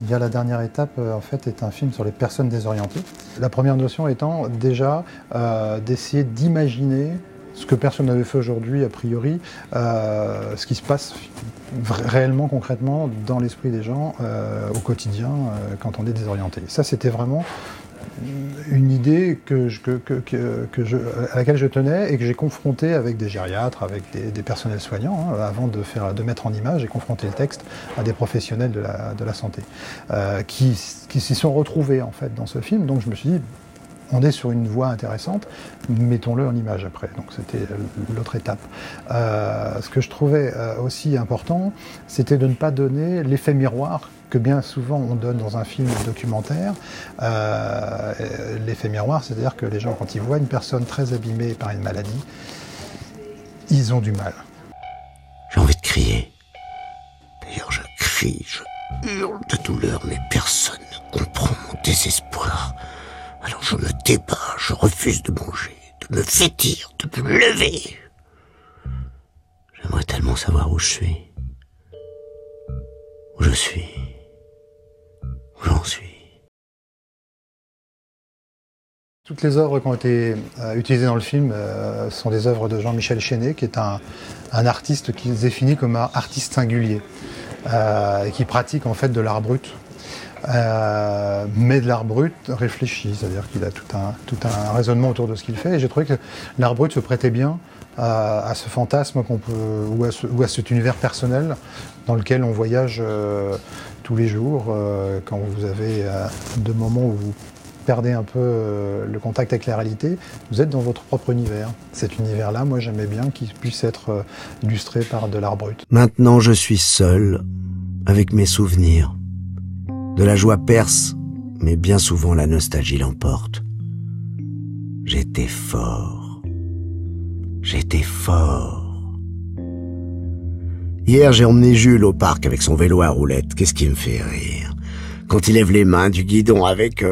Via la dernière étape, en fait, est un film sur les personnes désorientées. La première notion étant déjà d'essayer d'imaginer ce que personne n'avait fait aujourd'hui, a priori, ce qui se passe réellement, concrètement, dans l'esprit des gens au quotidien quand on est désorienté. Ça, c'était vraiment une idée à laquelle je tenais et que j'ai confrontée avec des gériatres, avec des personnels soignants, hein, avant de mettre en image et confronter le texte à des professionnels de la santé, qui s'y sont retrouvés en fait dans ce film. Donc je me suis dit, on est sur une voie intéressante, mettons-le en image après. Donc c'était l'autre étape. Ce que je trouvais aussi important, c'était de ne pas donner l'effet miroir que bien souvent on donne dans un film documentaire. L'effet miroir, c'est-à-dire que les gens, quand ils voient une personne très abîmée par une maladie, ils ont du mal. J'ai envie de crier. D'ailleurs, je crie, je hurle de douleur, mais personne ne comprend mon désespoir. Alors je me débats, je refuse de manger, de me vêtir, de me lever. J'aimerais tellement savoir où je suis. Où je suis. Où j'en suis. Toutes les œuvres qui ont été utilisées dans le film sont des œuvres de Jean-Michel Chenet, qui est un artiste qui se définit comme un artiste singulier, et qui pratique en fait de l'art brut. Mais de l'art brut réfléchi, c'est-à-dire qu'il a tout un raisonnement autour de ce qu'il fait. Et j'ai trouvé que l'art brut se prêtait bien à ce fantasme qu'on peut, ou à cet univers personnel dans lequel on voyage tous les jours, quand vous avez de moments où vous perdez un peu le contact avec la réalité, vous êtes dans votre propre univers. Cet univers-là, moi j'aimais bien qu'il puisse être illustré par de l'art brut. Maintenant je suis seul, avec mes souvenirs. De la joie perce, mais bien souvent la nostalgie l'emporte. J'étais fort. J'étais fort. Hier, j'ai emmené Jules au parc avec son vélo à roulettes. Qu'est-ce qui me fait rire? Quand il lève les mains du guidon avec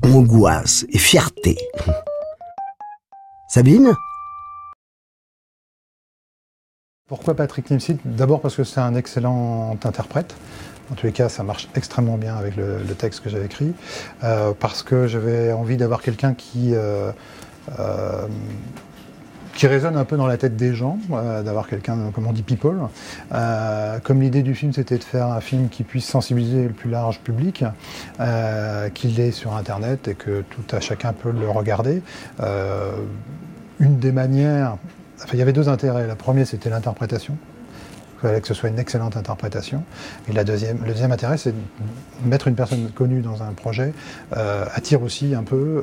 angoisse et fierté. Sabine? Pourquoi Patrick Nimsit? D'abord parce que c'est un excellent interprète. En tous les cas, ça marche extrêmement bien avec le texte que j'avais écrit. Parce que j'avais envie d'avoir quelqu'un qui résonne un peu dans la tête des gens, d'avoir quelqu'un, comme on dit, people. Comme l'idée du film, c'était de faire un film qui puisse sensibiliser le plus large public, qu'il est sur Internet et que tout à chacun peut le regarder. Une des manières... Enfin, il y avait deux intérêts. La première, c'était l'interprétation. Il fallait que ce soit une excellente interprétation. Et le deuxième intérêt, c'est de mettre une personne connue dans un projet, attire aussi un peu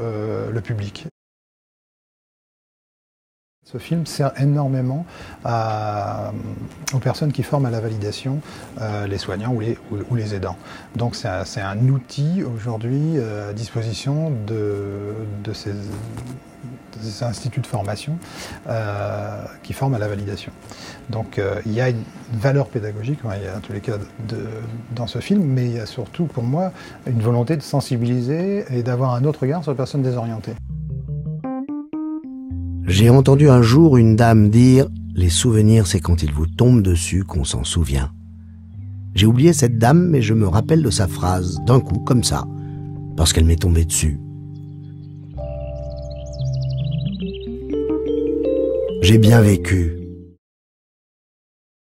le public. Ce film sert énormément aux personnes qui forment à la validation, les soignants ou les aidants. Donc c'est un outil aujourd'hui à disposition de ces instituts de formation qui forment à la validation. Donc il y a une valeur pédagogique, il y a en tous les cas dans ce film, mais il y a surtout pour moi une volonté de sensibiliser et d'avoir un autre regard sur les personnes désorientées. J'ai entendu un jour une dame dire « Les souvenirs, c'est quand ils vous tombent dessus qu'on s'en souvient ». J'ai oublié cette dame, mais je me rappelle de sa phrase, d'un coup, comme ça, parce qu'elle m'est tombée dessus. J'ai bien vécu.